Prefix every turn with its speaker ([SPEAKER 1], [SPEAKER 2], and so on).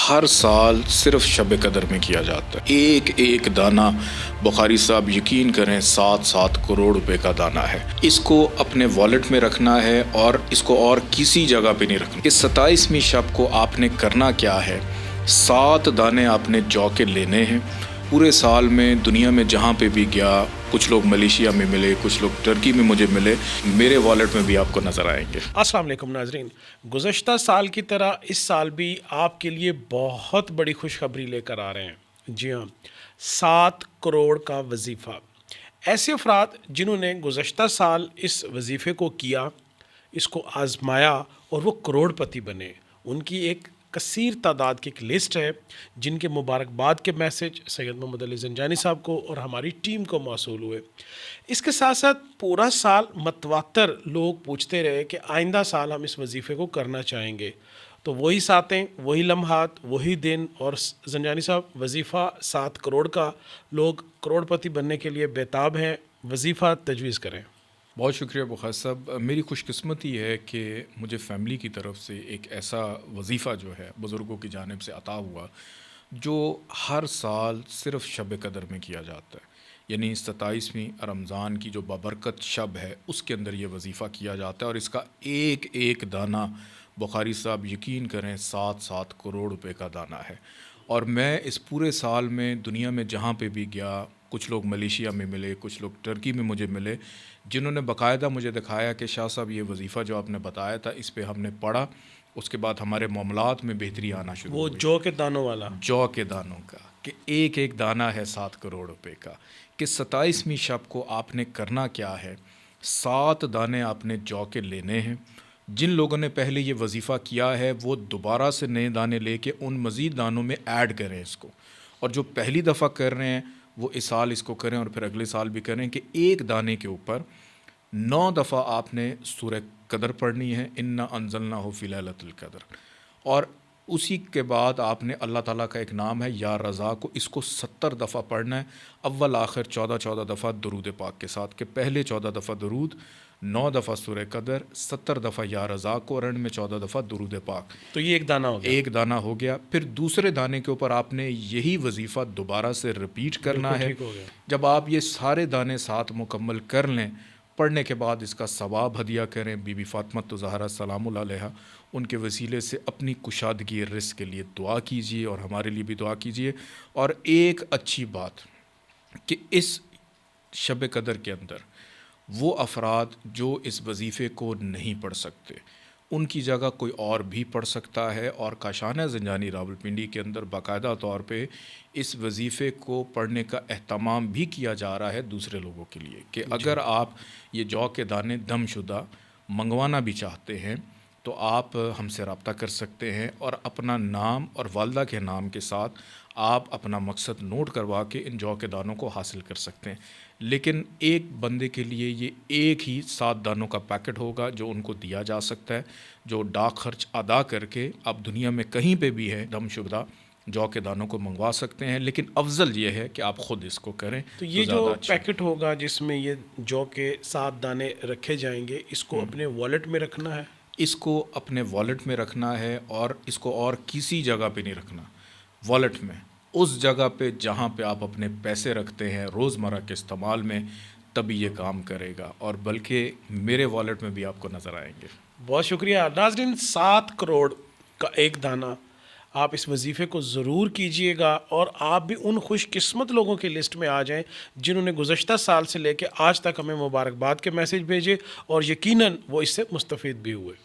[SPEAKER 1] ہر سال صرف شب قدر میں کیا جاتا ہے. ایک ایک دانہ بخاری صاحب یقین کریں 7-7 کروڑ روپے کا دانہ ہے. اس کو اپنے والیٹ میں رکھنا ہے اور اس کو اور کسی جگہ پہ نہیں رکھنا. اس 27ویں شب کو آپ نے کرنا کیا ہے، 7 دانے آپ نے جو کے لینے ہیں. پورے سال میں دنیا میں جہاں پہ بھی گیا، کچھ لوگ ملیشیا میں ملے، کچھ لوگ ٹرکی میں مجھے ملے، میرے والیٹ میں بھی آپ کو نظر آئیں گے.
[SPEAKER 2] السلام علیکم ناظرین، گزشتہ سال کی طرح اس سال بھی آپ کے لیے بہت بڑی خوشخبری لے کر آ رہے ہیں. جی ہاں، 7 کروڑ کا وظیفہ. ایسے افراد جنہوں نے گزشتہ سال اس وظیفے کو کیا، اس کو آزمایا اور وہ کروڑ پتی بنے، ان کی ایک کثیر تعداد کی ایک لسٹ ہے جن کے مبارکباد کے میسج سید محمد علی زنجانی صاحب کو اور ہماری ٹیم کو موصول ہوئے. اس کے ساتھ ساتھ پورا سال متواتر لوگ پوچھتے رہے کہ آئندہ سال ہم اس وظیفے کو کرنا چاہیں گے. تو وہی ساتیں، وہی لمحات، وہی دن، اور زنجانی صاحب وظیفہ 7 کروڑ کا. لوگ کروڑ پتی بننے کے لیے بےتاب ہیں. وظیفہ تجویز کریں.
[SPEAKER 1] بہت شکریہ بخار صاحب. میری خوش قسمتی ہے کہ مجھے فیملی کی طرف سے ایک ایسا وظیفہ جو ہے بزرگوں کی جانب سے عطا ہوا جو ہر سال صرف شب قدر میں کیا جاتا ہے. یعنی 27ویں رمضان کی جو بابرکت شب ہے اس کے اندر یہ وظیفہ کیا جاتا ہے، اور اس کا ایک ایک دانہ بخاری صاحب یقین کریں 7-7 کروڑ روپے کا دانہ ہے. اور میں اس پورے سال میں دنیا میں جہاں پہ بھی گیا، کچھ لوگ ملیشیا میں ملے، کچھ لوگ ٹرکی میں مجھے ملے، جنہوں نے باقاعدہ مجھے دکھایا کہ شاہ صاحب یہ وظیفہ جو آپ نے بتایا تھا اس پہ ہم نے پڑھا، اس کے بعد ہمارے معاملات میں بہتری آنا شروع
[SPEAKER 2] وہ
[SPEAKER 1] ہوئی.
[SPEAKER 2] جو کے دانوں والا،
[SPEAKER 1] جو کے دانوں کا، کہ ایک ایک دانہ ہے 7 کروڑ روپے کا. کہ 27ویں شب کو آپ نے کرنا کیا ہے، 7 دانے آپ نے جو کے لینے ہیں. جن لوگوں نے پہلے یہ وظیفہ کیا ہے وہ دوبارہ سے نئے دانے لے کے ان مزید دانوں میں ایڈ کریں اس کو. اور جو پہلی دفعہ کر رہے ہیں وہ اس سال اس کو کریں اور پھر اگلے سال بھی کریں. کہ ایک دانے کے اوپر 9 دفعہ آپ نے سورہ قدر پڑھنی ہے، انا انزلناہ فی لیلۃ القدر. اور اسی کے بعد آپ نے اللہ تعالیٰ کا ایک نام ہے یا رضا کو، اس کو 70 دفعہ پڑھنا ہے، اول آخر 14 دفعہ درود پاک کے ساتھ. کہ پہلے 14 دفعہ درود، 9 دفعہ سورہ قدر، 70 دفعہ یا رضا کو، اور اینڈ میں 14 دفعہ درود پاک.
[SPEAKER 2] تو یہ ایک دانہ ہو گیا.
[SPEAKER 1] ایک دانہ ہو گیا. پھر دوسرے دانے کے اوپر آپ نے یہی وظیفہ دوبارہ سے رپیٹ کرنا ہے.
[SPEAKER 2] ٹھیک ہو گیا.
[SPEAKER 1] جب آپ یہ سارے دانے 7 مکمل کر لیں، پڑھنے کے بعد اس کا ثواب ہدیہ کریں. بی بی فاطمہ زہرا سلام اللہ علیہا، ان کے وسیلے سے اپنی کشادگی رزق کے لیے دعا کیجیے اور ہمارے لیے بھی دعا کیجیے. اور ایک اچھی بات کہ اس شب قدر کے اندر وہ افراد جو اس وظیفے کو نہیں پڑھ سکتے ان کی جگہ کوئی اور بھی پڑھ سکتا ہے. اور کاشانہ زنجانی راولپنڈی کے اندر باقاعدہ طور پہ اس وظیفے کو پڑھنے کا اہتمام بھی کیا جا رہا ہے دوسرے لوگوں کے لیے. کہ اگر آپ یہ جو کے دانے دم شدہ منگوانا بھی چاہتے ہیں تو آپ ہم سے رابطہ کر سکتے ہیں، اور اپنا نام اور والدہ کے نام کے ساتھ آپ اپنا مقصد نوٹ کروا کے ان جو کے دانوں کو حاصل کر سکتے ہیں. لیکن ایک بندے کے لیے یہ ایک ہی 7 دانوں کا پیکٹ ہوگا جو ان کو دیا جا سکتا ہے، جو ڈاک خرچ ادا کر کے آپ دنیا میں کہیں پہ بھی ہے دم شدہ جو کے دانوں کو منگوا سکتے ہیں. لیکن افضل یہ ہے کہ آپ خود اس کو کریں.
[SPEAKER 2] تو یہ جو پیکٹ ہوگا جس میں یہ جو کے 7 دانے رکھے جائیں گے، اس کو اپنے والیٹ میں رکھنا ہے.
[SPEAKER 1] اس کو اپنے والیٹ میں رکھنا ہے، اور اس کو اور کسی جگہ پہ نہیں رکھنا. والیٹ میں اس جگہ پہ جہاں پہ آپ اپنے پیسے رکھتے ہیں روزمرہ کے استعمال میں، تبھی یہ کام کرے گا. اور بلکہ میرے والیٹ میں بھی آپ کو نظر آئیں گے.
[SPEAKER 2] بہت شکریہ ناظرین. 7 کروڑ کا ایک دانہ، آپ اس وظیفے کو ضرور کیجئے گا، اور آپ بھی ان خوش قسمت لوگوں کی لسٹ میں آ جائیں جنہوں نے گزشتہ سال سے لے کے آج تک ہمیں مبارکباد کے میسج بھیجے، اور یقیناً وہ اس سے مستفید بھی ہوئے.